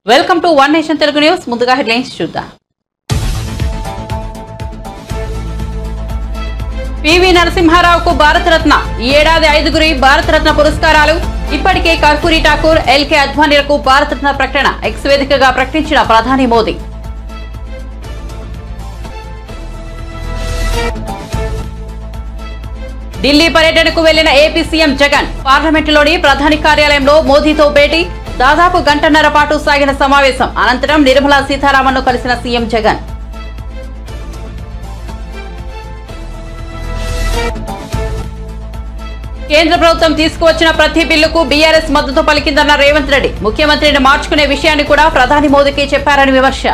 Welcome to one nation Telugu news. ముందుగా headlines చూద్దాం. PV నరసింహారావుకు Bharat Ratna. ఈ ఏడాది 5గురి భారతరత్న పురస్కారాలు. ఇప్పటికే కర్పూరి ఠాకూర్, ఎల్కే అద్వానీలకు భారతరత్న ప్రకటన ఎక్స్ వేదికగా ప్రకటించిన ప్రధాని మోదీ. ఢిల్లీ పర్యటనకు వెళ్లిన ఏపీ సీఎం జగన్ పార్లమెంటులోని ప్రధాని కార్యాలయంలో మోదీతో భేటీ. దాదాపు గంటన్నర పాటు సాగిన సమావేశం అనంతరం నిర్మలా సీతారామన్ను కలిసిన సీఎం జగన్. కేంద్ర ప్రభుత్వం తీసుకువచ్చిన ప్రతి బిల్లుకు బీఆర్ఎస్ మద్దతు పలికిందన్న రేవంత్ రెడ్డి. ముఖ్యమంత్రిని మార్చుకునే విషయాన్ని కూడా ప్రధాని మోదీకి చెప్పారని విమర్శ.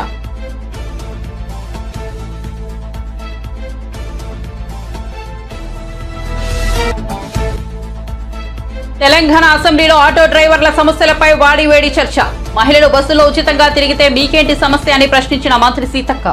తెలంగాణ అసెంబ్లీలో ఆటో డ్రైవర్ల సమస్యలపై వాడివేడి చర్చ. మహిళలు బస్సులో ఉచితంగా తిరిగితే మీకేంటి సమస్య అని ప్రశ్నించిన మంత్రి సీతక్క.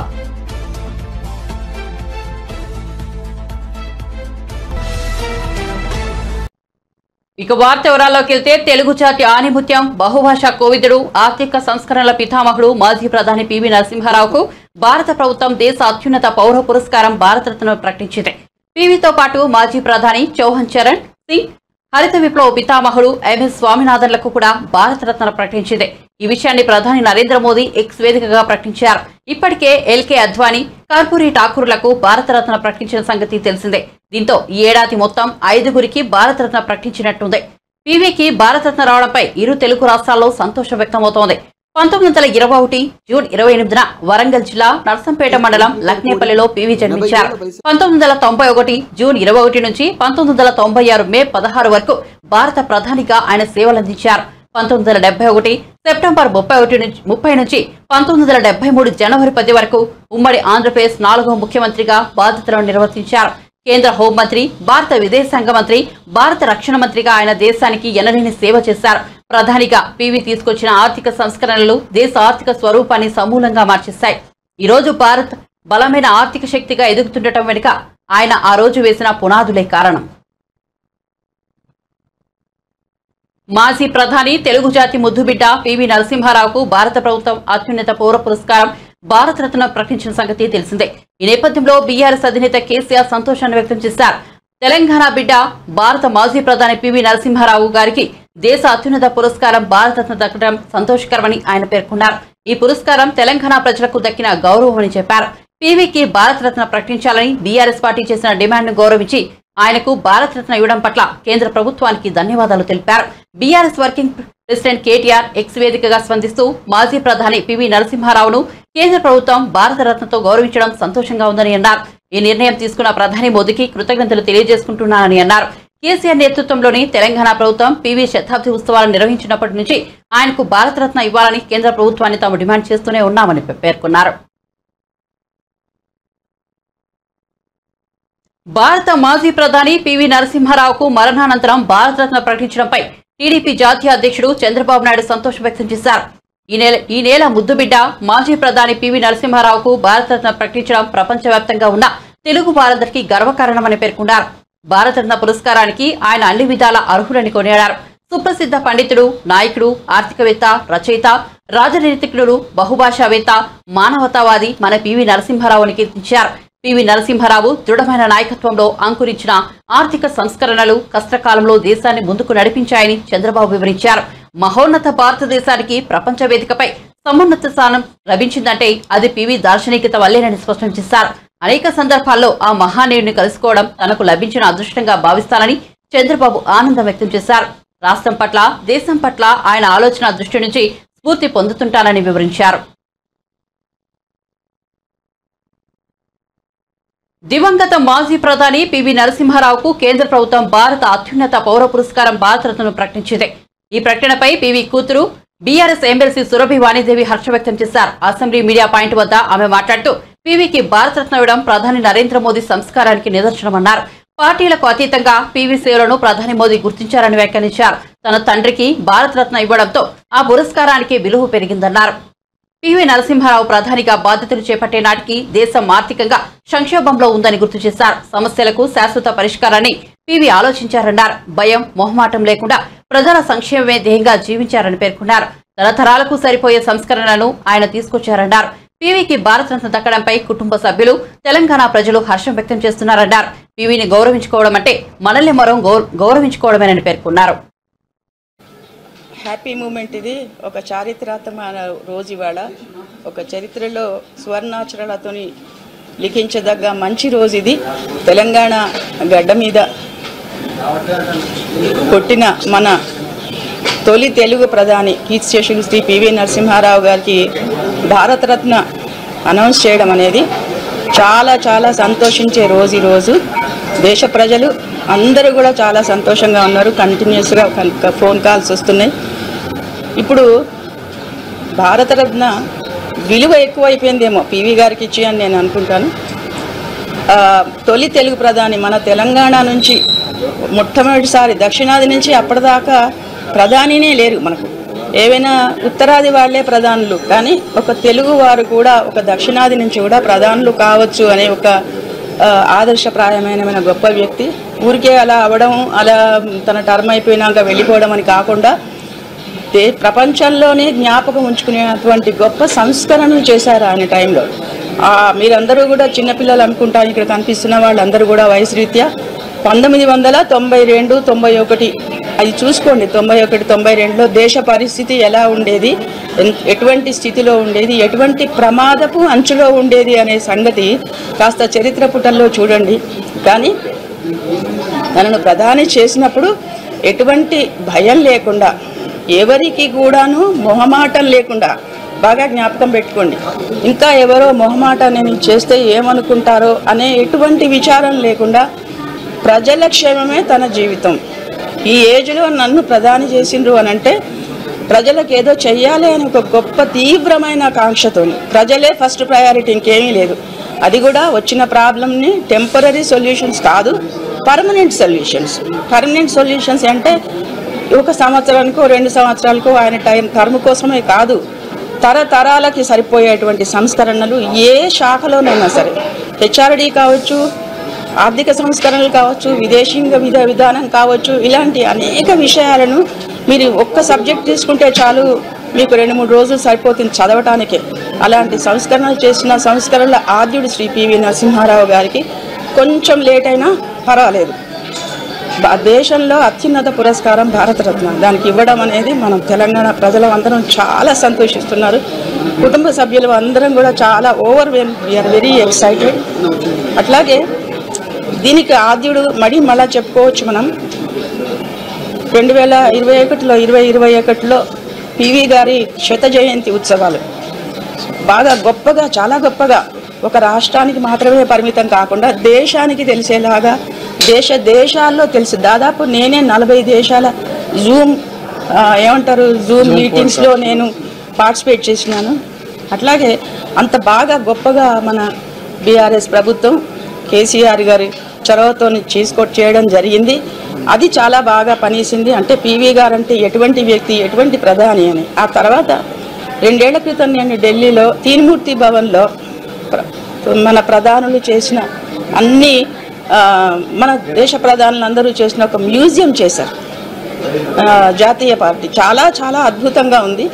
ఇక వార్త వివరాల్లోకి వెళ్తే తెలుగు జాతి ఆణిముత్యం, బహుభాషా కోవిదుడు, ఆర్థిక సంస్కరణల పితామహుడు మాజీ ప్రధాని పివి నరసింహారావుకు భారత ప్రభుత్వం దేశ అత్యున్నత పౌర పురస్కారం భారతరత్న ప్రకటించింది. పివితో పాటు మాజీ ప్రధాని చౌహాన్ చరణ్ సింగ్, హరిత విప్లవ పితామహుడు ఎంఎస్ స్వామినాథన్లకు కూడా భారతరత్న ప్రకటించింది. ఈ విషయాన్ని ప్రధాని నరేంద్ర మోదీ ఎక్స్ వేదికగా ప్రకటించారు. ఇప్పటికే ఎల్కే అద్వానీ, కర్పూరి ఠాకూర్లకు భారతరత్న ప్రకటించిన సంగతి తెలిసిందే. దీంతో ఈ ఏడాది మొత్తం 5గురికి భారతరత్న ప్రకటించినట్టుంది. పివికి భారతరత్న రావడంపై ఇరు తెలుగు రాష్ట్రాల్లో సంతోషం వ్యక్తమవుతోంది. 1921 జూన్ 28న వరంగల్ జిల్లా నర్సంపేట మండలం లక్నేపల్లిలో పివి జన్మించారు. 1991 జూన్ 21 నుంచి 1996 మే 16 వరకు భారత ప్రధానిగా ఆయన సేవలందించారు. 1971 సెప్టెంబర్ 30 నుంచి 1973 జనవరి 10 వరకు ఉమ్మడి ఆంధ్రప్రదేశ్ 4వ ముఖ్యమంత్రిగా బాధ్యతలను నిర్వర్తించారు. కేంద్ర హోంమంత్రి, భారత విదేశాంగ మంత్రి, భారత రక్షణ మంత్రిగా ఆయన దేశానికి ఎనలేని సేవ చేశారు. ప్రధానిగా పివి తీసుకొచ్చిన ఆర్థిక సంస్కరణలు దేశ ఆర్థిక స్వరూపాన్ని సమూలంగా మార్చేశాయి. ఈ రోజు భారత్ బలమైన ఆర్థిక శక్తిగా ఎదుగుతుండటం వెనుక ఆయన ఆ రోజు వేసిన పునాదులే కారణం. మాజీ ప్రధాని, తెలుగు జాతి ముద్దుబిడ్డ పివి నరసింహారావుకు భారత ప్రభుత్వం అత్యున్నత పౌర పురస్కారం భారతరత్న ప్రకటించిన సంగతి తెలిసిందే. ఈ నేపథ్యంలో బీఆర్ఎస్ అధినేత కేసీఆర్ సంతోషాన్ని వ్యక్తం చేశారు. తెలంగాణ బిడ్డ, భారత మాజీ ప్రధాని పివి నరసింహారావు గారికి దేశ అత్యున్నత పురస్కారం భారతరత్న దక్కడం సంతోషకరమని ఆయన పేర్కొన్నారు. ఈ పురస్కారం తెలంగాణ ప్రజలకు దక్కిన గౌరవమని చెప్పారు. పివికి భారతరత్న ప్రకటించాలని బీఆర్ఎస్ పార్టీ చేసిన డిమాండ్ను గౌరవించి ఆయనకు భారతరత్న ఇవ్వడం పట్ల కేంద్ర ప్రభుత్వానికి ధన్యవాదాలు తెలిపారు. BRS working president KTR X వేదికగా స్పందిస్తూ మాజీ ప్రధాని పివి నరసింహారావును కేంద్ర ప్రభుత్వం భారతరత్నతో గౌరవించడం సంతోషంగా ఉందని అన్నారు. ఈ నిర్ణయం తీసుకున్న ప్రధాని మోదీకి కృతజ్ఞతలు తెలియజేసుకుంటున్నానని అన్నారు. కేసీఆర్ నేతృత్వంలోని తెలంగాణ ప్రభుత్వం పివి శతాబ్ది ఉత్సవాలు నిర్వహించినప్పటి నుంచి ఆయనకు భారతరత్న ఇవ్వాలని కేంద్ర ప్రభుత్వాన్ని తాము డిమాండ్ చేస్తూనే ఉన్నామని పేర్కొన్నారు. భారత మాజీ ప్రధాని పివి నరసింహారావుకు మరణానంతరం భారతరత్న ప్రకటించడంపై టీడీపీ జాతీయ అధ్యక్షుడు చంద్రబాబు నాయుడు సంతోషం వ్యక్తం చేశారు. ఈ నెల ముద్దుబిడ్డ మాజీ ప్రధాని పివి నరసింహారావుకు భారతరత్న ప్రకటించడం ప్రపంచవ్యాప్తంగా ఉన్న తెలుగు వారందరికీ గర్వకారణమని పేర్కొన్నారు. భారతరత్న పురస్కారానికి ఆయన అన్ని విధాల అర్హులని కొనియాడారు. సుప్రసిద్ధ పండితుడు, నాయకుడు, ఆర్థికవేత్త, రచయిత, రాజనీతిజ్ఞుడు, బహుభాషావేత్త, మానవతావాది మన పివి నరసింహారావుని కీర్తించారు. పివి నరసింహారావు దృఢమైన నాయకత్వంలో అంకురించిన ఆర్థిక సంస్కరణలు కష్టకాలంలో దేశాన్ని ముందుకు నడిపించాయని చంద్రబాబు వివరించారు. మహోన్నత భారతదేశానికి ప్రపంచ వేదికపై సమున్నత స్థానం లభించిందంటే అది పివి దార్శనికత వల్లేనని స్పష్టం చేశారు. అనేక సందర్భాల్లో ఆ మహానీయుడిని కలుసుకోవడం తనకు లభించిన అదృష్టంగా భావిస్తానని చంద్రబాబు ఆనందం వ్యక్తం చేశారు. రాష్ట్రం పట్ల, దేశం పట్ల ఆయన ఆలోచన దృష్టి నుంచి స్ఫూర్తి పొందుతుంటానని వివరించారు. దివంగత మాజీ ప్రధాని పివి నరసింహారావుకు కేంద్ర ప్రభుత్వం భారత అత్యున్నత పౌర పురస్కారం భారతరత్నను ప్రకటించింది. ఈ ప్రకటనపై పివి కూతురు బీఆర్ఎస్ ఎమ్మెల్సీ సురభి వాణిదేవి హర్షం వ్యక్తం చేశారు. అసెంబ్లీ మీడియా పాయింట్ వద్ద ఆమె మాట్లాడుతూ పివికి భారతరత్న ఇవ్వడం ప్రధాని నరేంద్ర మోదీ సంస్కారానికి నిదర్శనమన్నారు. పార్టీలకు అతీతంగా పివి సేవలను ప్రధాని మోదీ గుర్తించారని వ్యాఖ్యానించారు. తన తండ్రికి భారతరత్న ఇవ్వడంతో ఆ పురస్కారానికి విలువ పెరిగిందన్నారు. పివి నరసింహారావు ప్రధానిగా బాధ్యతలు చేపట్టే నాటికి దేశం ఆర్థికంగా సంక్షోభంలో ఉందని గుర్తు చేశారు. సమస్యలకు శాశ్వత పరిష్కారాన్ని పివి ఆలోచించారన్నారు. భయం, మొహమాటం లేకుండా ప్రజల సంక్షేమమే ధ్యేయంగా జీవించారని పేర్కొన్నారు. తరతరాలకు సరిపోయే సంస్కరణలను ఆయన తీసుకొచ్చారన్నారు. పివికి భారతరత్న దక్కడంపై కుటుంబ సభ్యులు, తెలంగాణ ప్రజలు హర్షం వ్యక్తం చేస్తున్నారన్నారు. పివిని గౌరవించుకోవడం అంటే మనల్ని మరో గౌరవించుకోవడమేనని పేర్కొన్నారు. హ్యాపీ మూమెంట్ ఇది. ఒక చారిత్రాత్మక రోజు ఇవాళ. ఒక చరిత్రలో స్వర్ణాక్షరాలతోని లిఖించదగ్గ మంచి రోజు ఇది. తెలంగాణ గడ్డ మీద కొట్టిన మన తొలి తెలుగు ప్రధాని కీర్తిశేషులు శ్రీ పివి నరసింహారావు గారికి భారతరత్న అనౌన్స్ చేయడం అనేది చాలా చాలా సంతోషించే రోజు ఈరోజు. దేశ ప్రజలు అందరూ కూడా చాలా సంతోషంగా ఉన్నారు. కంటిన్యూస్గా ఫోన్ కాల్స్ వస్తున్నాయి. ఇప్పుడు భారతరత్న విలువ ఎక్కువైపోయిందేమో పివి గారికి ఇచ్చి అని నేను అనుకుంటాను. తొలి తెలుగు ప్రధాని మన తెలంగాణ నుంచి మొట్టమొదటిసారి, దక్షిణాది నుంచి అప్పటిదాకా ప్రధానినే లేరు మనకు. ఏవైనా ఉత్తరాది వాళ్లే ప్రధానులు, కానీ ఒక తెలుగు వారు కూడా ఒక దక్షిణాది నుంచి కూడా ప్రధానులు కావచ్చు అనే ఒక ఆదర్శప్రాయమైన గొప్ప వ్యక్తి. ఊరికే అలా అవ్వడం, అలా తన టర్మ్ అయిపోయినాక వెళ్ళిపోవడం అని కాకుండా ప్రపంచంలోనే జ్ఞాపకం ఉంచుకునేటువంటి గొప్ప సంస్కరణలు చేశారు ఆయన టైంలో. మీరందరూ కూడా చిన్నపిల్లలు అనుకుంటాను, ఇక్కడ కనిపిస్తున్న వాళ్ళందరూ కూడా వయసు రీత్యా 1992, 91 అది చూసుకోండి. 91, 92లో దేశ పరిస్థితి ఎలా ఉండేది, ఎటువంటి స్థితిలో ఉండేది, ఎటువంటి ప్రమాదపు అంచులో ఉండేది అనే సంగతి కాస్త చరిత్ర పుటల్లో చూడండి. కానీ నన్ను ప్రధాని చేసినప్పుడు ఎటువంటి భయం లేకుండా, ఎవరికి కూడాను మొహమాటం లేకుండా, బాగా జ్ఞాపకం పెట్టుకోండి. ఇంకా ఎవరో మొహమాటాన్ని చేస్తే ఏమనుకుంటారో అనే ఎటువంటి విచారం లేకుండా ప్రజల క్షేమమే తన జీవితం. ఈ ఏజ్లో నన్ను ప్రధాని చేసిండ్రు అని అంటే ప్రజలకు ఏదో చెయ్యాలి అని ఒక గొప్ప తీవ్రమైన కాంక్షతో, ప్రజలే ఫస్ట్ ప్రయారిటీ, ఇంకేమీ లేదు. అది కూడా వచ్చిన ప్రాబ్లమ్ని టెంపరీ సొల్యూషన్స్ కాదు, పర్మనెంట్ సొల్యూషన్స్. పర్మనెంట్ సొల్యూషన్స్ అంటే ఒక సంవత్సరానికో 2 సంవత్సరాలకో ఆయన టర్మ్ కోసమే కాదు, తరతరాలకి సరిపోయేటువంటి సంస్కరణలు ఏ శాఖలోనైనా సరే, హెచ్ఆర్డి కావచ్చు, ఆర్థిక సంస్కరణలు కావచ్చు, విదేశీంగ విధానం కావచ్చు, ఇలాంటి అనేక విషయాలను మీరు ఒక్క సబ్జెక్ట్ తీసుకుంటే చాలు, మీకు 2-3 రోజులు సరిపోతుంది చదవటానికే. అలాంటి సంస్కరణలు చేసిన సంస్కరణల ఆద్యుడు శ్రీ పివి నరసింహారావు గారికి కొంచెం లేట్ అయినా పర్వాలేదు. దేశంలో అత్యున్నత పురస్కారం భారతరత్న, దానికి ఇవ్వడం అనేది మనం తెలంగాణ ప్రజలు అందరం చాలా సంతోషిస్తున్నారు. కుటుంబ సభ్యులు అందరం కూడా చాలా వీఆర్ వెరీ ఎక్సైటెడ్. అట్లాగే దీనికి ఆద్యుడు మళ్ళా చెప్పుకోవచ్చు మనం. 2021లో పివి గారి 100వ జయంతి ఉత్సవాలు బాగా గొప్పగా, చాలా గొప్పగా, ఒక రాష్ట్రానికి మాత్రమే పరిమితం కాకుండా దేశానికి తెలిసేలాగా, దేశాల్లో తెలిసి దాదాపు నేనే 40 దేశాల జూమ్ మీటింగ్స్లో నేను పార్టిసిపేట్ చేసినాను. అట్లాగే అంత బాగా గొప్పగా మన బీఆర్ఎస్ ప్రభుత్వం కేసీఆర్ గారి చొరవతో చేయడం జరిగింది. అది చాలా బాగా పనిచేసింది. అంటే పివి గారు అంటే ఎటువంటి వ్యక్తి, ఎటువంటి ప్రధాని అని. ఆ తర్వాత 2 ఏళ్ల క్రితం నేను ఢిల్లీలో తీన్మూర్తి భవన్లో మన ప్రధానులు చేసిన అన్ని, మన దేశ ప్రధానులందరూ చేసిన ఒక మ్యూజియం చేశారు, జాతీయ పార్టీ. చాలా చాలా అద్భుతంగా ఉంది.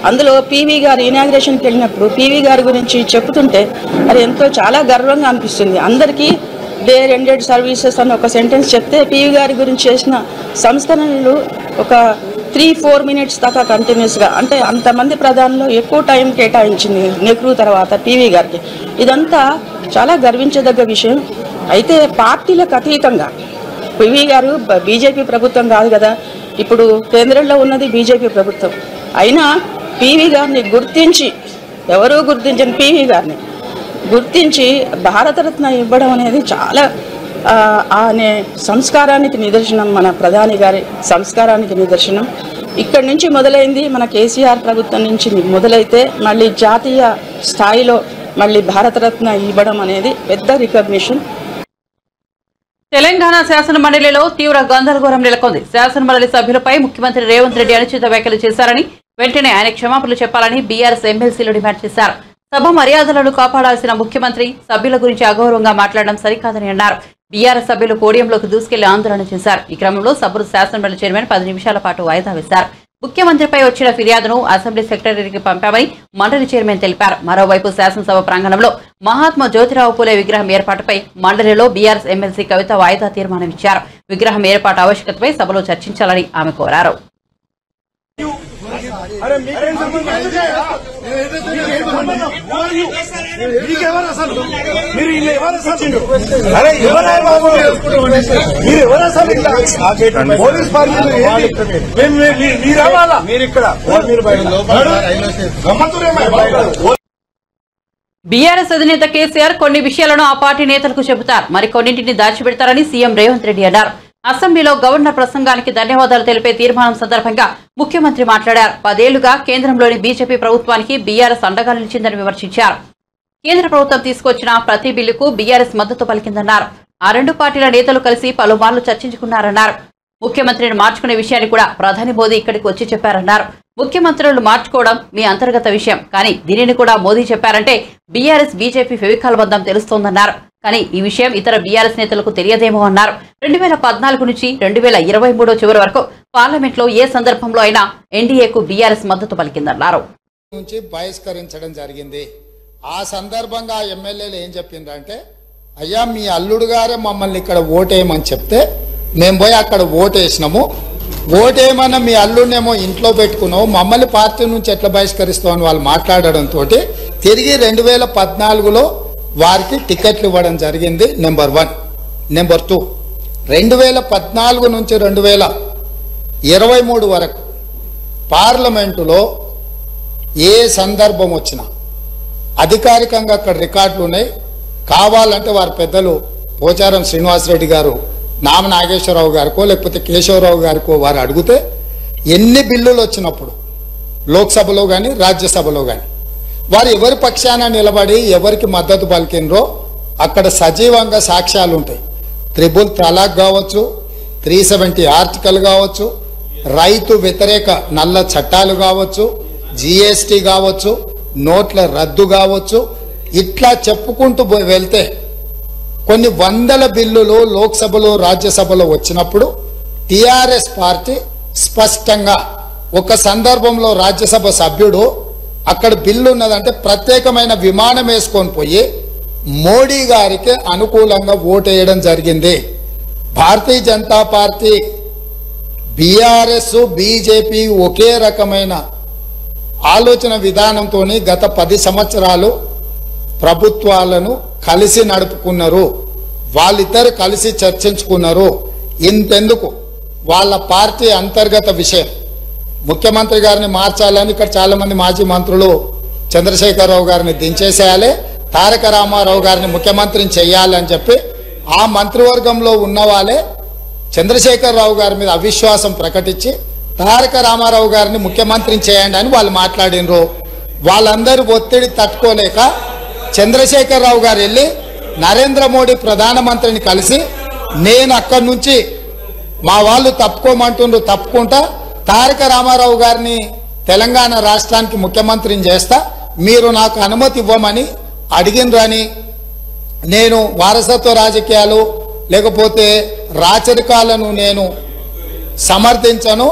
అందులో పివి గారు ఇనాగ్రేషన్కి వెళ్ళినప్పుడు పివి గారి గురించి చెప్తుంటే అది ఎంతో చాలా గర్వంగా అనిపిస్తుంది. అందరికీ డే రెండెడ్ సర్వీసెస్ అని ఒక సెంటెన్స్ చెప్తే పివి గారి గురించి చేసిన సంస్కరణలు ఒక 3-4 మినిట్స్ దాకా కంటిన్యూస్గా, అంటే అంతమంది ప్రధానులు ఎక్కువ టైం కేటాయించింది నెహ్రూ తర్వాత పివి గారికి. ఇదంతా చాలా గర్వించదగ్గ విషయం. అయితే పార్టీలకు అతీతంగా పివి గారు, బీజేపీ ప్రభుత్వం కాదు కదా, ఇప్పుడు కేంద్రంలో ఉన్నది బీజేపీ ప్రభుత్వం, అయినా పివి గారిని గుర్తించి, ఎవరూ గుర్తించని పివి గారిని గుర్తించి భారతరత్న ఇవ్వడం అనేది చాలా అనే సంస్కారానికి నిదర్శనం, మన ప్రధాని గారి సంస్కారానికి నిదర్శనం. ఇక్కడి నుంచి మొదలైంది, మన కేసీఆర్ ప్రభుత్వం నుంచి మొదలైతే మళ్ళీ జాతీయ స్థాయిలో మళ్ళీ భారతరత్న ఇవ్వడం అనేది పెద్ద రికగ్నిషన్. తెలంగాణ శాసన మండలిలో తీవ్ర గందరగోళం నెలకొంది. శాసన మండలి సభ్యులపై ముఖ్యమంత్రి రేవంత్ రెడ్డి అనుచిత వ్యాఖ్యలు చేశారని, వెంటనే ఆయన క్షమాపణలు చెప్పాలని బీఆర్ఎస్ ఎమ్మెల్సీలు డిమాండ్ చేశారు. సభ మర్యాదలను కాపాడాల్సిన ముఖ్యమంత్రి సభ్యుల గురించి అగౌరవంగా మాట్లాడడం సరికాదని అన్నారు. బీఆర్ఎస్ సభ్యులు పోడియంలోకి దూసుకెళ్లి ఆందోళన చేశారు. ఈ క్రమంలో సభను శాసనమండలి చైర్మన్ 10 నిమిషాల పాటు వాయిదా వేశారు. ముఖ్యమంత్రిపై వచ్చిన ఫిర్యాదును అసెంబ్లీ సెక్రటరీకి పంపామని మండలి చైర్మన్ తెలిపారు. మరోవైపు శాసనసభ ప్రాంగణంలో మహాత్మా జ్యోతిరావు పూలే విగ్రహం ఏర్పాటుపై మండలిలో బీఆర్ఎస్ ఎమ్మెల్సీ కవిత వాయిదా తీర్మానం ఇచ్చారు. విగ్రహం ఏర్పాటు ఆవశ్యకతపై సభలో చర్చించాలని ఆమె కోరారు. బీఆర్ఎస్ అధినేత కేసీఆర్ కొన్ని విషయాలను ఆ పార్టీ నేతలకు చెబుతారు, మరికొన్నింటిని దాచిపెడతారని సీఎం రేవంత్ రెడ్డి అన్నారు. అసెంబ్లీలో గవర్నర్ ప్రసంగానికి ధన్యవాదాలు తెలిపే తీర్మానం సందర్భంగా ముఖ్యమంత్రి మాట్లాడారు. 10 ఏళ్లుగా కేంద్రంలోని బీజేపీ ప్రభుత్వానికి బీఆర్ఎస్ అండగా నిలిచిందని విమర్శించారు. కేంద్ర ప్రభుత్వం తీసుకొచ్చిన ప్రతి బిల్లుకు బీఆర్ఎస్ మద్దతు పలికిందన్నారు. ఆ రెండు పార్టీల నేతలు కలిసి పలుమార్లు చర్చించుకున్నారన్నారు. ముఖ్యమంత్రిని మార్చుకునే విషయాన్ని కూడా ప్రధాని మోదీ ఇక్కడికి వచ్చి చెప్పారన్నారు. ముఖ్యమంత్రులను మార్చుకోవడం మీ అంతర్గత విషయం, కానీ దీనిని కూడా మోదీ చెప్పారంటే బీఆర్ఎస్ బీజేపీ ఫెవికాల్ బంధం తెలుస్తోందన్నారు. కానీ ఈ విషయం ఇతర బీఆర్ఎస్ నేతలకు తెలియదేమో అన్నారు. 2014 నుంచి 2023 చివరి వరకు పార్లమెంట్లో ఏ సందర్భంలో అయినా ఎన్డీఏకు బీఆర్ఎస్ మద్దతు పలికిందన్నారు. నుంచి బహిష్కరించడం జరిగింది. ఆ సందర్భంగా ఎమ్మెల్యేలు ఏం చెప్పిందంటే, అయ్యా మీ అల్లుడు గారే మమ్మల్ని ఇక్కడ ఓటేయమని చెప్తే మేము పోయి అక్కడ ఓటేసినాము, ఓటేయమన్నా మీ అల్లుడినేమో ఇంట్లో పెట్టుకున్నావు, మమ్మల్ని పార్టీ నుంచి ఎట్లా బహిష్కరిస్తామని వాళ్ళు మాట్లాడడంతో తిరిగి 2014లో వారికి టికెట్లు ఇవ్వడం జరిగింది. నెంబర్ 1. నెంబర్ 2, 2014 నుంచి 2023 వరకు పార్లమెంటులో ఏ సందర్భం వచ్చినా అధికారికంగా అక్కడ రికార్డులు ఉన్నాయి. కావాలంటే వారి పెద్దలు పోచారం శ్రీనివాసరెడ్డి గారు, నామ నాగేశ్వరరావు గారికో లేకపోతే కేశవరావు గారికో వారు అడిగితే ఎన్ని బిల్లులు వచ్చినప్పుడు లోక్సభలో కానీ రాజ్యసభలో కానీ వారు ఎవరి పక్షాన నిలబడి ఎవరికి మద్దతు పలికినరో అక్కడ సజీవంగా సాక్ష్యాలు ఉంటాయి. 3 తలాక్ కావచ్చు, 370 ఆర్టికల్ కావచ్చు, రైతు వ్యతిరేక నల్ల చట్టాలు కావచ్చు, జీఎస్టీ కావచ్చు, నోట్ల రద్దు కావచ్చు, ఇట్లా చెప్పుకుంటూ వెళ్తే కొన్ని వందల బిల్లులు లోక్సభలో రాజ్యసభలో వచ్చినప్పుడు టిఆర్ఎస్ పార్టీ స్పష్టంగా ఒక సందర్భంలో రాజ్యసభ సభ్యుడు అక్కడ బిల్లు ఉన్నదంటే ప్రత్యేకమైన విమానం వేసుకొని పోయి మోడీ గారికి అనుకూలంగా ఓటేయడం జరిగింది. Bharatiya Janata party, BRS, BJP ఒకే రకమైన ఆలోచన విధానంతో గత 10 సంవత్సరాలు ప్రభుత్వాలను కలిసి నడుపుకున్నారు. వాళ్ళిద్దరు కలిసి చర్చించుకున్నారు. ఇంతెందుకు వాళ్ళ పార్టీ అంతర్గత విషయం ముఖ్యమంత్రి గారిని మార్చాలని ఇక్కడ చాలా మంది మాజీ మంత్రులు చంద్రశేఖరరావు గారిని దించేసేయాలి, తారక రామారావు గారిని ముఖ్యమంత్రిని చేయాలని చెప్పి ఆ మంత్రివర్గంలో ఉన్న వాళ్ళే చంద్రశేఖరరావు గారి మీద అవిశ్వాసం ప్రకటించి తారక రామారావు గారిని ముఖ్యమంత్రిని చేయండి అని వాళ్ళు మాట్లాడినరు. వాళ్ళందరూ ఒత్తిడి తట్టుకోలేక చంద్రశేఖరరావు గారు వెళ్ళి నరేంద్ర మోడీ ప్రధానమంత్రిని కలిసి నేను అక్కడి నుంచి మా వాళ్ళు తప్పుకోమంటుండ్రు, తప్పుకుంటా తారక రామారావు గారిని తెలంగాణ రాష్ట్రానికి ముఖ్యమంత్రిని చేస్తా, మీరు నాకు అనుమతి ఇవ్వమని అడిగినరని, నేను వారసత్వ రాజకీయాలు లేకపోతే రాచరికాలను నేను సమర్థించను,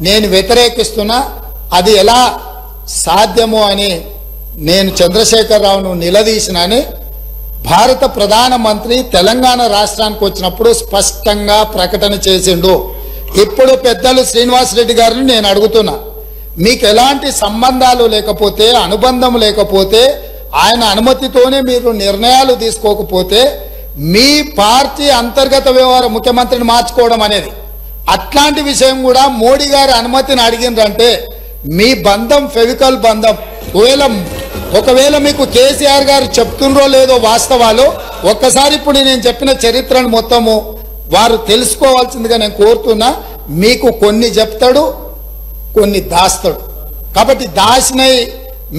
నేను వ్యతిరేకిస్తున్నా, అది ఎలా సాధ్యమో అని నేను చంద్రశేఖరరావును నిలదీసినని భారత ప్రధానమంత్రి తెలంగాణ రాష్ట్రానికి వచ్చినప్పుడు స్పష్టంగా ప్రకటన చేసిండు. ఇప్పుడు పెద్దలు శ్రీనివాసరెడ్డి గారిని నేను అడుగుతున్నా, మీకు ఎలాంటి సంబంధాలు లేకపోతే, అనుబంధం లేకపోతే, ఆయన అనుమతితోనే మీరు నిర్ణయాలు తీసుకోకపోతే మీ పార్టీ అంతర్గత వ్యవహారం ముఖ్యమంత్రిని మార్చుకోవడం అనేది, అట్లాంటి విషయం కూడా మోడీ గారి అనుమతిని అడిగిందంటే మీ బంధం ఫెవికల్ బంధం. ఒకవేళ మీకు కేసీఆర్ గారు చెప్తుండ్రో లేదో వాస్తవాలు ఒక్కసారి ఇప్పుడు నేను చెప్పిన చరిత్రను మొత్తము వారు తెలుసుకోవాల్సిందిగా నేను కోరుతున్నా. మీకు కొన్ని చెప్తాడు, కొన్ని దాస్తాడు. కాబట్టి దాసినై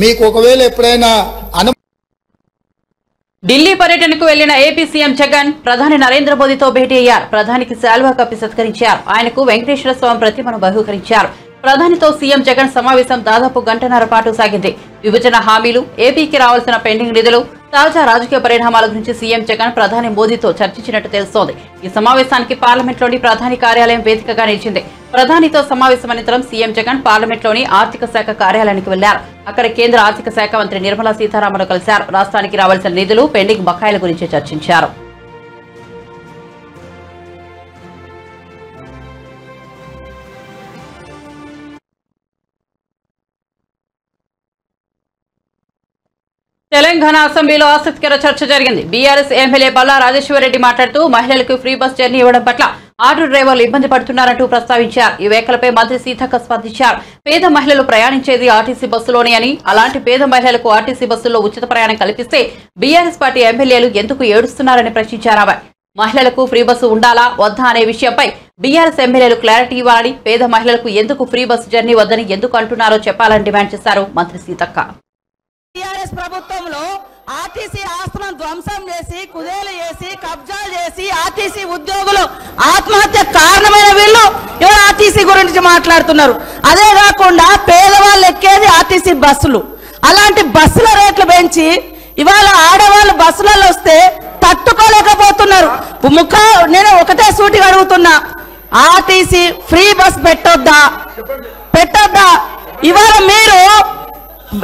మీకు ఒకవేళ ఎప్పుడైనా ఢిల్లీ పర్యటనకు వెళ్లిన ఏపీ సీఎం జగన్ ప్రధాని నరేంద్ర మోదీతో భేటీ అయ్యారు. ప్రధానికి శాల్వా కప్పి సత్కరించారు. ఆయనకు వెంకటేశ్వర స్వామి ప్రతిమను బహూకరించారు. ప్రధానితో సీఎం జగన్ సమావేశం దాదాపు గంటన్నర పాటు సాగింది. విభజన హామీలు, ఏపీకి రావాల్సిన పెండింగ్ నిధులు, తాజా రాజకీయ పరిణామాల గురించి సీఎం జగన్ ప్రధాని మోదీతో చర్చించినట్టు తెలుస్తోంది. ఈ సమావేశానికి పార్లమెంట్లోని ప్రధాని కార్యాలయం వేదికగా నిలిచింది. ప్రధానితో సమావేశం అనంతరం సీఎం జగన్ పార్లమెంట్లోని ఆర్థిక శాఖ కార్యాలయానికి వెళ్లారు. అక్కడ కేంద్ర ఆర్థిక శాఖ మంత్రి నిర్మలా సీతారామన్ కలిశారు. రాష్ట్రానికి రావాల్సిన నిధులు, పెండింగ్ బకాయిల గురించి చర్చించారు. తెలంగాణ అసెంబ్లీలో ఆసక్తికర చర్చ జరిగింది. బీఆర్ఎస్ ఎమ్మెల్యే బల్లా రాజేశ్వరరెడ్డి మాట్లాడుతూ మహిళలకు ఫ్రీ బస్ జర్నీ ఇవ్వడం పట్ల ఆటో డ్రైవర్లు ఇబ్బంది పడుతున్నారంటూ ప్రస్తావించారు. ఈ వ్యాఖ్యలపై మంత్రి సీతక్క స్పందించారు. పేద మహిళలు ప్రయాణించేది ఆర్టీసీ బస్సులోనే అని, అలాంటి పేద మహిళలకు ఆర్టీసీ బస్సుల్లో ఉచిత ప్రయాణం కల్పిస్తే బీఆర్ఎస్ పార్టీ ఎమ్మెల్యేలు ఎందుకు ఏడుస్తున్నారని ప్రశ్నించారు. ఆమె మహిళలకు ఫ్రీ బస్సు ఉండాలా వద్దా అనే విషయంపై బీఆర్ఎస్ ఎమ్మెల్యేలు క్లారిటీ ఇవ్వాలని, పేద మహిళలకు ఎందుకు ఫ్రీ బస్సు జర్నీ వద్దని ఎందుకు అంటున్నారో చెప్పాలని డిమాండ్ చేశారు మంత్రి సీతక్క. టీఆర్ఎస్ ప్రభుత్వంలో ఆర్టీసీ ఆస్తులను ధ్వంసం చేసి, కుదేలు చేసి, కబ్జాలు చేసి ఆర్టీసీ ఉద్యోగులు ఆత్మహత్య కారణమైన వీళ్ళు ఇవాళ ఆర్టీసీ గురించి మాట్లాడుతున్నారు. అదే కాకుండా పేదవాళ్ళు ఎక్కేది ఆర్టీసీ బస్సులు. అలాంటి బస్సుల రేట్లు పెంచి ఇవాళ ఆడవాళ్ళు బస్సులలో వస్తే తట్టుకోలేకపోతున్నారు. నేను ఒకటే సూటిగా అడుగుతున్నా, ఆర్టీసీ ఫ్రీ బస్ పెట్టొద్దా? ఇవాళ మీరు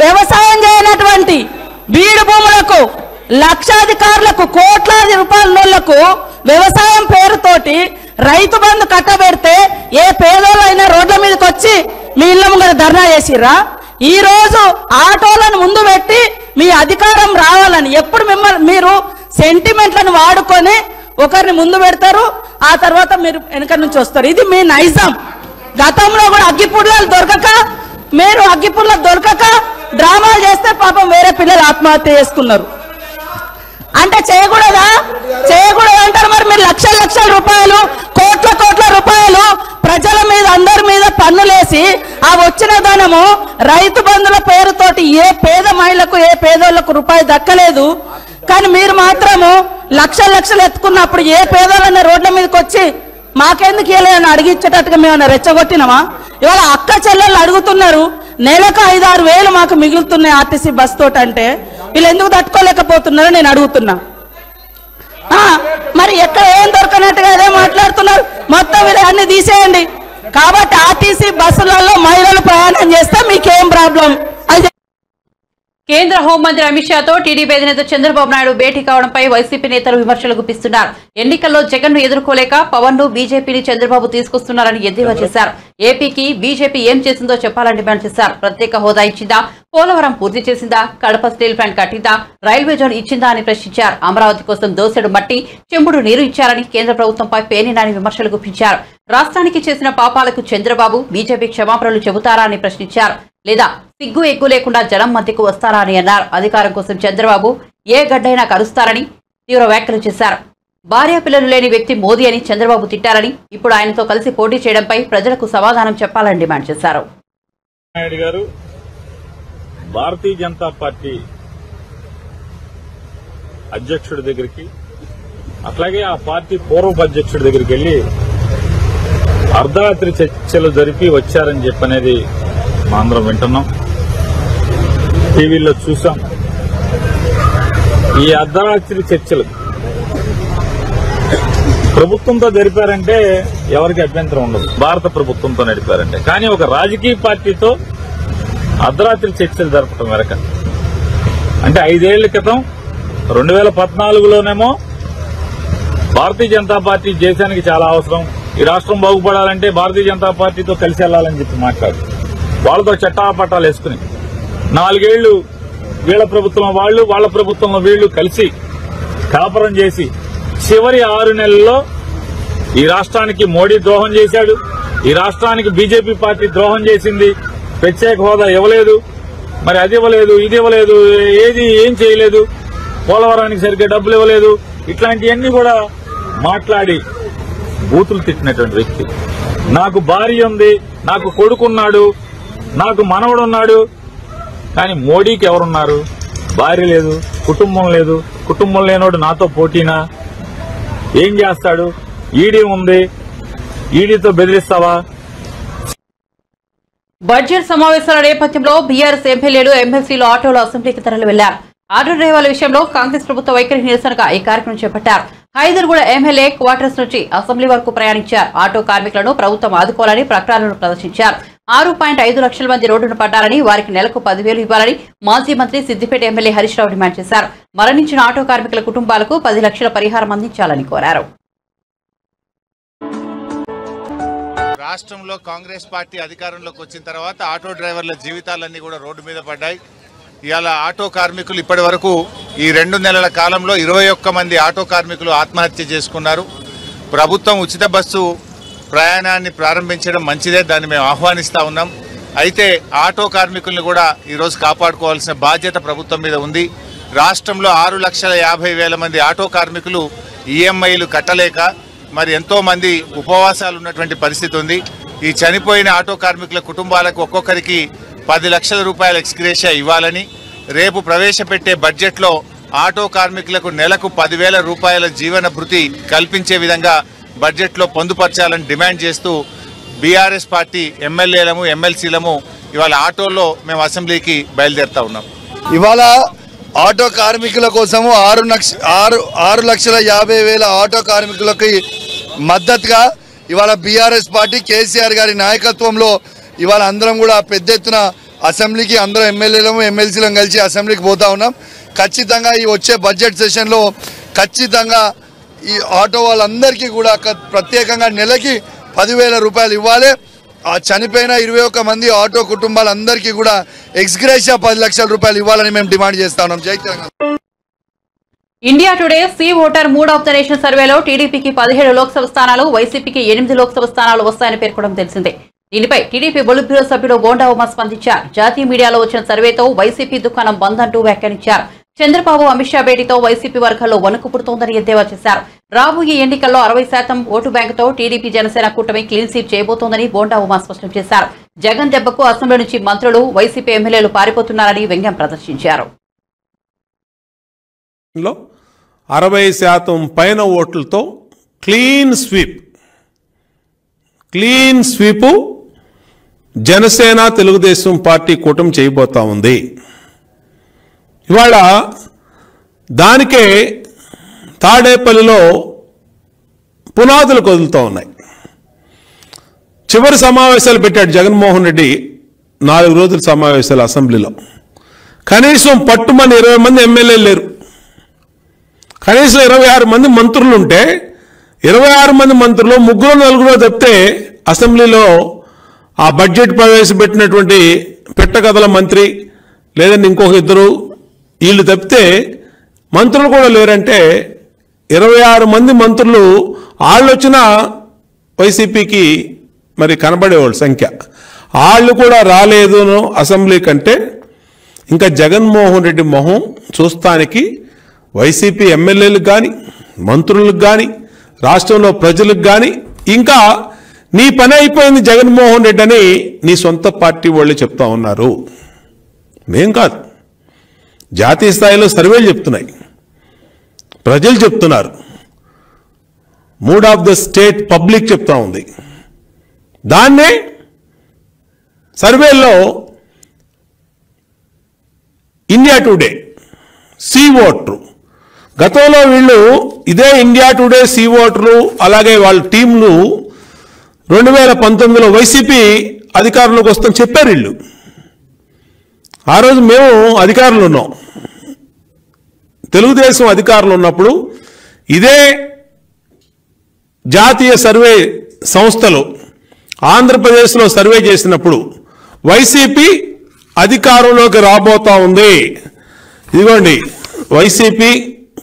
వ్యవసాయం చేయనటువంటి బీడు భూములకు, లక్షాధికారులకు, కోట్లాది రూపాయల నోళ్లకు వ్యవసాయం పేరుతోటి రైతు బంధు కట్టబెడితే ఏ పేదోళ్ళైనా రోడ్ల మీదకి వచ్చి మీ ఇళ్ళ ముంగర ధర్నా చేసిర్రా? ఈ రోజు ఆటోలను ముందు పెట్టి మీ అధికారం రావాలని ఎప్పుడు మీరు సెంటిమెంట్లను వాడుకొని ఒకరిని ముందు పెడతారు, ఆ తర్వాత మీరు వెనక నుంచి వస్తారు. ఇది మీ నైజం. గతంలో కూడా అగ్గిపుల్లలు దొరకక డ్రామాలు చేస్తే పాపం వేరే పిల్లలు ఆత్మహత్య చేసుకున్నారు. అంటే చేయకూడదా అంటారు. మరి మీరు లక్షల రూపాయలు, కోట్ల రూపాయలు ప్రజల మీద, అందరి మీద పన్నులేసి ఆ వచ్చిన ధనము రైతు బంధుల పేరుతోటి ఏ పేద మహిళకు, ఏ పేదోళ్లకు రూపాయి దక్కలేదు. కానీ మీరు మాత్రము లక్షలు ఎత్తుకున్నప్పుడు ఏ పేదోళ్ళని రోడ్ల మీదకి వచ్చి మాకెందుకు ఇవ్వలేదని అడిగించేటట్టుగా మేము రెచ్చగొట్టినామా? ఇవాళ అక్క చెల్లెళ్ళు అడుగుతున్నారు, నెలకు 5-6 వేలు మాకు మిగులుతున్నాయి ఆర్టీసీ బస్ తోటి. అంటే వీళ్ళు ఎందుకు తట్టుకోలేకపోతున్నారో నేను అడుగుతున్నా. మరి ఎక్కడ ఏం దొరకనట్టుగా అదే మాట్లాడుతున్నారు. మొత్తం వీళ్ళు అన్ని తీసేయండి. కాబట్టి ఆర్టీసీ బస్సులలో మహిళలు ప్రయాణం చేస్తే మీకేం ప్రాబ్లం? కేంద్ర హోంమంత్రి అమిత్ షాతో టీడీపీ అధినేత చంద్రబాబు నాయుడు భేటీ కావడంపై వైసీపీ నేతలు విమర్శలు గుప్పిస్తున్నారు. ఎన్నికల్లో జగన్ ను ఎదుర్కోలేక పవన్ ను బీజేపీని చంద్రబాబు తీసుకొస్తున్నారని ఎద్దేవా చేశారు. ఏపీకి బీజేపీ ఏం చేసిందో చెప్పాలని డిమాండ్ చేశారు. ప్రత్యేక హోదా ఇచ్చిందా? పోలవరం పూర్తి చేసిందా? కడప స్టీల్ ప్లాంట్ కట్టిందా? రైల్వే జోన్ ఇచ్చిందా అని ప్రశ్నించారు. అమరావతి కోసం దోసెడు మట్టి, చెంబుడు నీరు ఇచ్చారని కేంద్ర ప్రభుత్వంపై పేర్నినాని విమర్శలు గుప్పించారు. రాష్ట్రానికి చేసిన పాపాలకు చంద్రబాబు, బీజేపీ క్షమాపణలు చెబుతారా అని ప్రశ్నించారు. లేదా సిగ్గు ఎగ్గు లేకుండా జనం మధ్యకు వస్తారా అని అన్నారు. అధికారం కోసం చంద్రబాబు ఏ గడ్డైనా కరుస్తారని తీవ్ర వ్యాఖ్యలు చేశారు. భార్య పిల్లలు లేని వ్యక్తి మోదీ అని చంద్రబాబు తిట్టారని, ఇప్పుడు ఆయనతో కలిసి పోటీ చేయడంపై ప్రజలకు సమాధానం చెప్పాలని డిమాండ్ చేశారు. నాయుడు గారు భారతీయ జనతా పార్టీ అధ్యక్షుడి దగ్గరికి, అట్లాగే ఆ పార్టీ పూర్వపు అధ్యక్షుడి దగ్గరికి వెళ్లి అర్ధరాత్రి చర్చలు జరిపి వచ్చారని చెప్పనేది మా అందరం వింటున్నాం, టీవీలో చూసాం. ఈ అర్ధరాత్రి చర్చలు ప్రభుత్వంతో జరిపారంటే ఎవరికి అభ్యంతరం ఉండదు, భారత ప్రభుత్వంతో నడిపారంటే. కానీ ఒక రాజకీయ పార్టీతో అర్ధరాత్రి చర్చలు జరపడం వెనక అంటే 5 ఏళ్ల క్రితం 2014లోనేమో భారతీయ జనతా పార్టీ దేశానికి చాలా అవసరం, ఈ రాష్ట్రం బాగుపడాలంటే భారతీయ జనతా పార్టీతో కలిసి వెళ్లాలని చెప్పి మాట్లాడు, వాళ్ళతో చట్టాపట్టాలు వేసుకుని 4 ఏళ్లు వీళ్ల ప్రభుత్వంలో వాళ్ళు, వాళ్ళ ప్రభుత్వంలో వీళ్లు కలిసి కాపురం చేసి చివరి 6 నెలల్లో ఈ రాష్ట్రానికి మోడీ ద్రోహం చేశాడు, ఈ రాష్ట్రానికి బీజేపీ పార్టీ ద్రోహం చేసింది, ప్రత్యేక హోదా ఇవ్వలేదు, మరి అది ఇవ్వలేదు, ఇది ఇవ్వలేదు, ఏం చేయలేదు, పోలవరానికి సరిగ్గా డబ్బులు ఇవ్వలేదు, ఇట్లాంటివన్నీ కూడా మాట్లాడి బూతులు తిట్టినటువంటి వ్యక్తి. నాకు భార్య ఉంది, నాకు కొడుకున్నాడు, నాకు మనవడున్నాడు, కానీ మోడీకి ఎవరున్నారు? భార్య లేదు, కుటుంబం లేదు. కుటుంబం లేనోడు నాతో పోటీనా? ఏం చేస్తాడు? ఈడీ ఉంది, ఈడీతో బెదిరిస్తావా? బడ్జెట్ సమావేశాల నేపథ్యంలో బీఆర్ఎస్ ఎమ్మెల్యేలు, ఎమ్మెల్సీలు ఆటోలో అసెంబ్లీకి తరలి వెళ్లారు. ఆటో డ్రైవర్ల విషయంలో కాంగ్రెస్ ప్రభుత్వ వైఖరి నిరసనగా ఈ కార్యక్రమం చేపట్టారు. హైదర్గూడ ఎమ్మెల్యే క్వార్టర్స్ నుంచి అసెంబ్లీ వరకు ప్రయాణించారు. ఆటో కార్మికులను ప్రభుత్వం ఆదుకోవాలని ప్రకటనలు ప్రదర్శించారు. 6.5 లక్షల మంది రోడ్డును పడ్డారని, వారికి నెలకు 10,000 ఇవ్వాలని మాజీ మంత్రి సిద్దిపేట ఎమ్మెల్యే హరీష్ రావు డిమాండ్ చేశారు. మరణించిన ఆటో కార్మికుల కుటుంబాలకు 10 లక్షల పరిహారం అందించాలని కోరారు. రాష్ట్రంలో కాంగ్రెస్ పార్టీ అధికారంలోకి వచ్చిన తర్వాత ఆటో డ్రైవర్ల జీవితాలన్నీ కూడా రోడ్డు మీద పడ్డాయి. ఇవాళ ఆటో కార్మికులు ఇప్పటి వరకు ఈ 2 నెలల కాలంలో 21 మంది ఆటో కార్మికులు ఆత్మహత్య చేసుకున్నారు. ప్రభుత్వం ఉచిత బస్సు ప్రయాణాన్ని ప్రారంభించడం మంచిదే, దాన్ని మేము ఆహ్వానిస్తూ ఉన్నాం. అయితే ఆటో కార్మికుల్ని కూడా ఈరోజు కాపాడుకోవాల్సిన బాధ్యత ప్రభుత్వం మీద ఉంది. రాష్ట్రంలో 6,50,000 మంది ఆటో కార్మికులు ఈఎంఐలు కట్టలేక మరి ఎంతో మంది ఉపవాసాలు ఉన్నటువంటి పరిస్థితి ఉంది. ఈ చనిపోయిన ఆటో కార్మికుల కుటుంబాలకు ఒక్కొక్కరికి 10 లక్షల రూపాయల ఎక్స్గ్రేషియా ఇవ్వాలని, రేపు ప్రవేశపెట్టే బడ్జెట్లో ఆటో కార్మికులకు నెలకు 10,000 రూపాయల జీవన భృతి కల్పించే విధంగా బడ్జెట్లో పొందుపరచాలని డిమాండ్ చేస్తూ బీఆర్ఎస్ పార్టీ ఎమ్మెల్యేలము ఎమ్మెల్సీలము ఇవాళ ఆటోలో మేము అసెంబ్లీకి బయలుదేరుతా ఉన్నాం. ఇవాళ ఆటో కార్మికుల కోసము 6,50,000 ఆటో కార్మికులకి మద్దతుగా ఇవాళ బీఆర్ఎస్ పార్టీ కేసీఆర్ గారి నాయకత్వంలో ఇవాళ అందరం కూడా పెద్ద ఎత్తున అసెంబ్లీకి అందరం ఎమ్మెల్యేలము ఎమ్మెల్సీలను కలిసి అసెంబ్లీకి పోతా ఉన్నాం. ఖచ్చితంగా ఈ వచ్చే బడ్జెట్ సెషన్లో ఖచ్చితంగా ఈ ఆటో వాళ్ళందరికీ కూడా ప్రత్యేకంగా నెలకి 10,000 రూపాయలు ఇవ్వాలి. ఆ చనిపోయిన 21 మంది ఆటో కుటుంబాలందరికీ కూడా ఎక్స్గ్రేషియా 10 లక్షల రూపాయలు ఇవ్వాలని మేము డిమాండ్ చేస్తా ఉన్నాం. జై Telangana. India Today C voter mood of the nation సర్వేలో టీడీపీకి 17 లోక్సభ స్థానాలు, వైసీపీకి 8 లోక్సభ స్థానాలు వస్తాయని పేర్కొనడం తెలిసిందే. దీనిపై టీడీపీ బొలిట్ బ్యూరో సభ్యుడు బోండా ఉమా స్పందించారు. జాతీయ మీడియాలో వచ్చిన సర్వేతో వైసీపీ దుకాణం బంద్ అంటూ వ్యాఖ్యానించారు. చంద్రబాబు అమిత్ షా భేటీతో వైసీపీ వర్గాల్లో వణుకు పుడుతోందని ఎద్దేవా చేశారు. రాబోయే ఎన్నికల్లో 60% ఓటు బ్యాంకుతో టీడీపీ జనసేన కూటమి క్లీన్ స్వీప్ చేయబోతోందని బోండా ఉమా స్పష్టం చేశారు. జగన్ దెబ్బకు అసెంబ్లీ నుంచి మంత్రులు, వైసీపీ ఎమ్మెల్యేలు పారిపోతున్నారని వ్యంగ్యం ప్రదర్శించారు. 60% పైన ఓట్లతో clean sweep Janasena Telugu Desam party కూటమి చేయబోతా ఉంది. ఇవాళ దానికే తాడేపల్లిలో పునాదులు కదులుతూ ఉన్నాయి. చివరి సమావేశాలు పెట్టాడు జగన్మోహన్ రెడ్డి, 4 రోజుల సమావేశాలు అసెంబ్లీలో. కనీసం పట్టుమని 20 మంది ఎమ్మెల్యేలు లేరు. కనీసం 26 మంది మంత్రులు ఉంటే 26 మంది మంత్రులు 3-4 తప్పితే అసెంబ్లీలో ఆ బడ్జెట్ ప్రవేశపెట్టినటువంటి పెట్టకథల మంత్రి లేదంటే ఇంకొక 2 వీళ్ళు తప్పితే మంత్రులు కూడా లేరంటే 26 మంది మంత్రులు వాళ్ళు వచ్చిన వైసీపీకి మరి కనబడేవాళ్ళు సంఖ్య. వాళ్ళు కూడా రాలేదు అసెంబ్లీ కంటే ఇంకా జగన్మోహన్ రెడ్డి మొహం చూస్తానికి వైసీపీ ఎమ్మెల్యేలకు కానీ మంత్రులకు కానీ రాష్ట్రంలో ప్రజలకు కానీ ఇంకా నీ పని అయిపోయింది జగన్మోహన్ రెడ్డి అని నీ సొంత పార్టీ వాళ్ళు చెప్తా ఉన్నారు. మేం కాదు, జాతీయ స్థాయిలో సర్వేలు చెప్తున్నాయి, ప్రజలు చెప్తున్నారు, mood of the state public చెప్తా ఉంది. దాన్నే సర్వేల్లో ఇండియా టుడే సి ఓటరు, గతంలో వీళ్ళు ఇదే ఇండియా టుడే సి ఓటరు అలాగే వాళ్ళ టీంలు 2019లో వైసీపీ అధికారంలోకి వస్తామని చెప్పారు వీళ్ళు. ఆ రోజు మేము అధికారంలో ఉన్నాం, తెలుగుదేశం అధికారంలో ఉన్నప్పుడు ఇదే జాతీయ సర్వే సంస్థలు ఆంధ్రప్రదేశ్లో సర్వే చేసినప్పుడు వైసీపీ అధికారంలోకి రాబోతా ఉంది. ఇదిగోండి వైసీపీ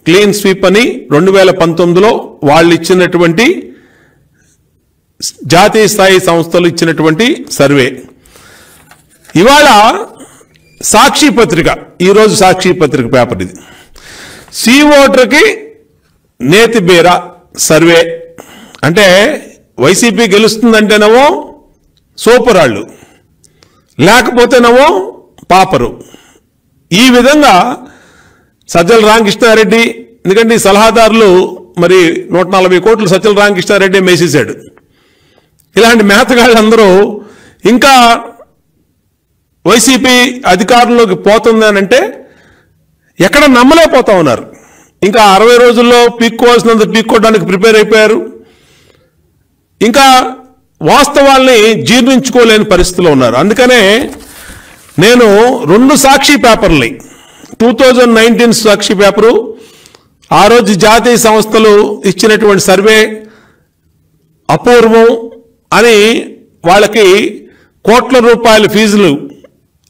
క్లీన్ స్వీప్ అని 2019లో వాళ్ళు ఇచ్చినటువంటి జాతీయ స్థాయి సంస్థలు ఇచ్చినటువంటి సర్వే. ఇవాళ సాక్షి పత్రిక, ఈరోజు సాక్షి పత్రిక పేపర్ ఇది, సి ఓటర్కి నేతి బీర సర్వే అంటే వైసీపీ గెలుస్తుందంటేనేమో సూపరాళ్ళు, లేకపోతేనేమో పాపరు. ఈ విధంగా సజ్జల రామకృష్ణారెడ్డి, ఎందుకంటే ఈ సలహాదారులు మరి 140 కోట్లు సజ్జల రామకృష్ణారెడ్డి మేసేశాడు. ఇలాంటి మేతగాళ్ళందరూ ఇంకా వైసీపీ అధికారంలోకి పోతుంది అని అంటే ఎక్కడ నమ్మలేకపోతా ఉన్నారు. ఇంకా 60 రోజుల్లో పీక్కోవాల్సినంత పీక్కోవడానికి ప్రిపేర్ అయిపోయారు. ఇంకా వాస్తవాల్ని జీర్ణించుకోలేని పరిస్థితిలో ఉన్నారు. అందుకనే నేను 2 సాక్షి పేపర్ని 2019 సాక్షి పేపరు, ఆ రోజు జాతీయ సంస్థలు ఇచ్చినటువంటి సర్వే అపూర్వం అని వాళ్ళకి కోట్ల రూపాయల ఫీజులు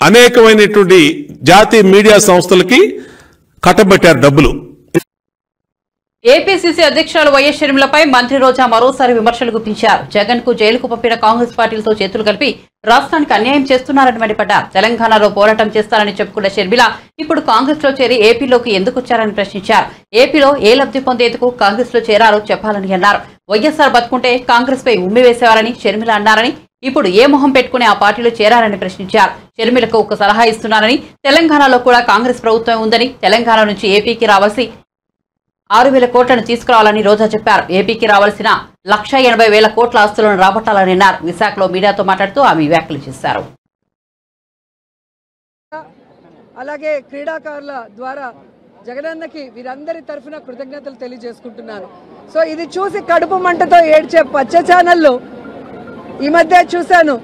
అనేకమైనటువంటి జాతీయ మీడియా సంస్థలకి కట్టబెట్టారు డబ్బులు. ఏపీసీసీ అధ్యక్షురాలు వైఎస్ షర్మిలపై మంత్రి రోజా మరోసారి విమర్శలు గుప్పించారు. జగన్ కు జైలుకు పంపిన కాంగ్రెస్ పార్టీలతో చేతులు కలిపి రాష్ట్రానికి అన్యాయం చేస్తున్నారని మండిపడ్డారు. తెలంగాణలో పోరాటం చేస్తారని చెప్పుకున్న షర్మిల ఇప్పుడు కాంగ్రెస్ లో చేరి ఏపీలోకి ఎందుకు వచ్చారని ప్రశ్నించారు. ఏపీలో ఏ లబ్ధి పొందేందుకు కాంగ్రెస్ లో చేరారో చెప్పాలని అన్నారు. వైఎస్ఆర్ బతుకుంటే కాంగ్రెస్ పై ఉమ్మి వేసేవారని షర్మిల అన్నారని, ఇప్పుడు ఏ మొహం పెట్టుకుని ఆ పార్టీలో చేరారని ప్రశ్నించారు. షర్మిలకు ఒక సలహా ఇస్తున్నారని, తెలంగాణలో కూడా కాంగ్రెస్ ప్రభుత్వం ఉందని, తెలంగాణ నుంచి ఏపీకి రావాల్సి 6,000 కోట్లను తీసుకురావాలని రోజా చెప్పారు. ఏపీకి రావాల్సిన 1,80,000 కోట్ల ఆస్తులను రాబట్టాలని అన్నారు. విశాఖలో మీడియాతో మాట్లాడుతూ ఆమె వ్యాఖ్యలు చేశారు. అలాగే క్రీడాకారుల ద్వారా జగనన్నకి వీరందరి తరఫున కృతజ్ఞతలు తెలియజేసుకుంటున్నాను. సో ఇది చూసి కడుపు మంటతో ఏడ్చే పచ్చ ఛానళ్ళు ఈ మధ్య చూశాను.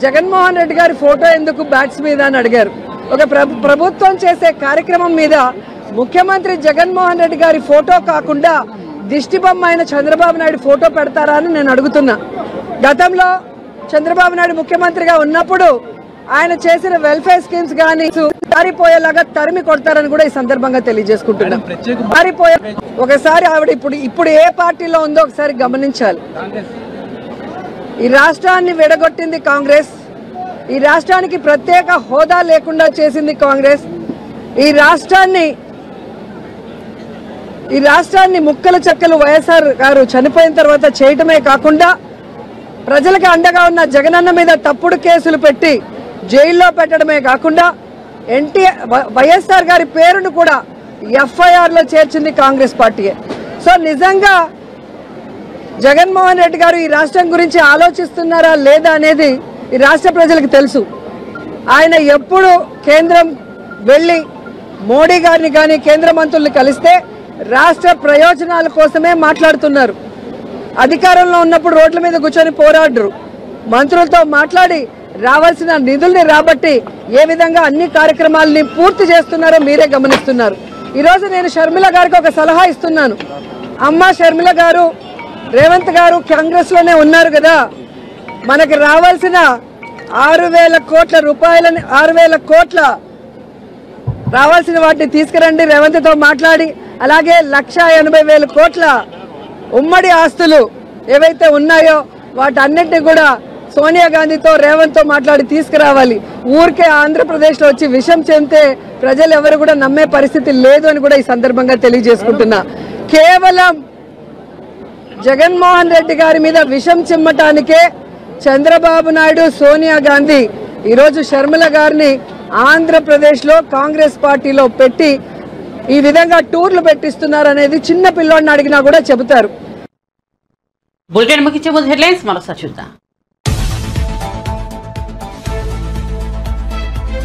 జగన్మోహన్ రెడ్డి గారి ఫోటో ఎందుకు బ్యాట్స్ మీద అని అడిగారు. ఒక ప్రభుత్వం చేసే కార్యక్రమం మీద ముఖ్యమంత్రి జగన్మోహన్ రెడ్డి గారి ఫోటో కాకుండా దిష్టి బొమ్మ అయిన చంద్రబాబు నాయుడు ఫోటో పెడతారా అని నేను అడుగుతున్నా. గతంలో చంద్రబాబు నాయుడు ముఖ్యమంత్రిగా ఉన్నప్పుడు ఆయన చేసిన వెల్ఫేర్ స్కీమ్స్ కానీ పారిపోయేలాగా తరిమి కొడతారని కూడా ఈ సందర్భంగా తెలియజేసుకుంటున్నాం. పారిపోయే ఒకసారి ఆవిడ ఇప్పుడు ఏ పార్టీలో ఉందో ఒకసారి గమనించాలి. ఈ రాష్ట్రాన్ని విడగొట్టింది కాంగ్రెస్. ఈ రాష్ట్రానికి ప్రత్యేక హోదా లేకుండా చేసింది కాంగ్రెస్. ఈ రాష్ట్రాన్ని ముక్కలు చెక్కలు వైఎస్ఆర్ గారు చనిపోయిన తర్వాత చేయటమే కాకుండా ప్రజలకు అండగా ఉన్న జగనన్న మీద తప్పుడు కేసులు పెట్టి జైల్లో పెట్టడమే కాకుండా వైఎస్ఆర్ గారి పేరును కూడా ఎఫ్ఐఆర్లో చేర్చింది కాంగ్రెస్ పార్టీయే. సో నిజంగా జగన్మోహన్ రెడ్డి గారు ఈ రాష్ట్రం గురించి ఆలోచిస్తున్నారా లేదా అనేది ఈ రాష్ట్ర ప్రజలకు తెలుసు. ఆయన ఎప్పుడు కేంద్రం వెళ్ళి మోడీ గారిని కానీ కేంద్ర మంత్రుల్ని కలిస్తే రాష్ట్ర ప్రయోజనాల కోసమే మాట్లాడుతున్నారు. అధికారంలో ఉన్నప్పుడు రోడ్ల మీద కూర్చొని పోరాడరు. మంత్రులతో మాట్లాడి రావాల్సిన నిధుల్ని రాబట్టి ఏ విధంగా అన్ని కార్యక్రమాలని పూర్తి చేస్తున్నారో మీరే గమనిస్తున్నారు. ఈరోజు నేను షర్మిల గారికి ఒక సలహా ఇస్తున్నాను. అమ్మ షర్మిల గారు, రేవంత్ గారు కాంగ్రెస్ లోనే ఉన్నారు కదా, మనకి రావాల్సిన 6,000 కోట్ల రూపాయలని 6,000 కోట్ల రావాల్సిన వాటిని తీసుకురండి రేవంత్తో మాట్లాడి. అలాగే 1,80,000 కోట్ల ఉమ్మడి ఆస్తులు ఏవైతే ఉన్నాయో వాటన్నిటిని కూడా సోనియా గాంధీతో రేవంత్తో మాట్లాడి తీసుకురావాలి. ఊరికే ఆంధ్రప్రదేశ్లో వచ్చి విషం చెందితే ప్రజలు ఎవరు కూడా నమ్మే పరిస్థితి లేదు అని కూడా ఈ సందర్భంగా తెలియజేసుకుంటున్నా. కేవలం జగన్మోహన్ రెడ్డి గారి మీద విషం చిమ్మటానికే చంద్రబాబు నాయుడు, సోనియా గాంధీ ఈరోజు షర్మిల గారిని ఆంధ్రప్రదేశ్లో కాంగ్రెస్ పార్టీలో పెట్టి ఈ విధంగా టూర్లు పెట్టిస్తున్నారు అనేది చిన్న పిల్లోడిని అడిగినా కూడా చెబుతారు. బులెటిన్ ముగించే ముందు హెడ్లైన్స్ మరోసారి చూద్దాం.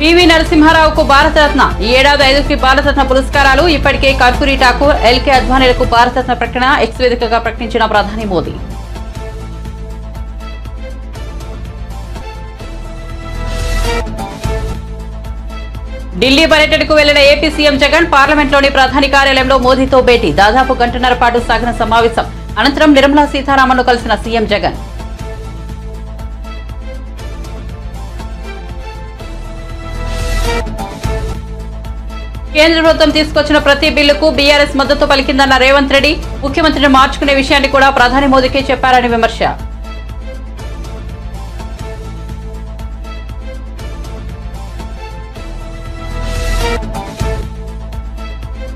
పివి నరసింహారావుకు భారతరత్న, ఈ ఏడాది 5కి భారతరత్న పురస్కారాలు. ఇప్పటికే కర్పూరి ఠాకూర్, ఎల్కే అద్వానీలకు భారతరత్న ప్రకటన ఎక్స్ వేదికగా ప్రకటించిన ప్రధాని మోదీ. ఢిల్లీ పర్యటనకు వెళ్లిన ఏపీ సీఎం జగన్ పార్లమెంట్లోని ప్రధాని కార్యాలయంలో మోదీతో భేటీ. దాదాపు గంటన్నర పాటు సాగిన సమావేశం అనంతరం నిర్మలా సీతారామన్ను కలిసిన సీఎం జగన్. కేంద్ర ప్రభుత్వం తీసుకొచ్చిన ప్రతి బిల్లుకు బీఆర్ఎస్ మద్దతు పలికిందన్న రేవంత్ రెడ్డి. ముఖ్యమంత్రిని మార్చుకునే విషయాన్ని కూడా ప్రధాని మోదీకే చెప్పారని విమర్శ.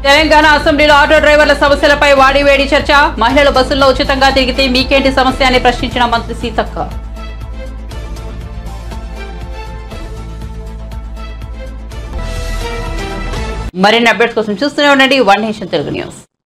తెలంగాణ అసెంబ్లీలో ఆటో డ్రైవర్ల సమస్యలపై వాడివేడి చర్చ. మహిళలు బస్సుల్లో ఉచితంగా తిరిగితే మీకేంటి సమస్య అని ప్రశ్నించిన మంత్రి సీతక్క. మరిన్ని అప్డేట్స్ కోసం చూస్తూనే ఉండండి వన్ నేషన్ తెలుగు న్యూస్.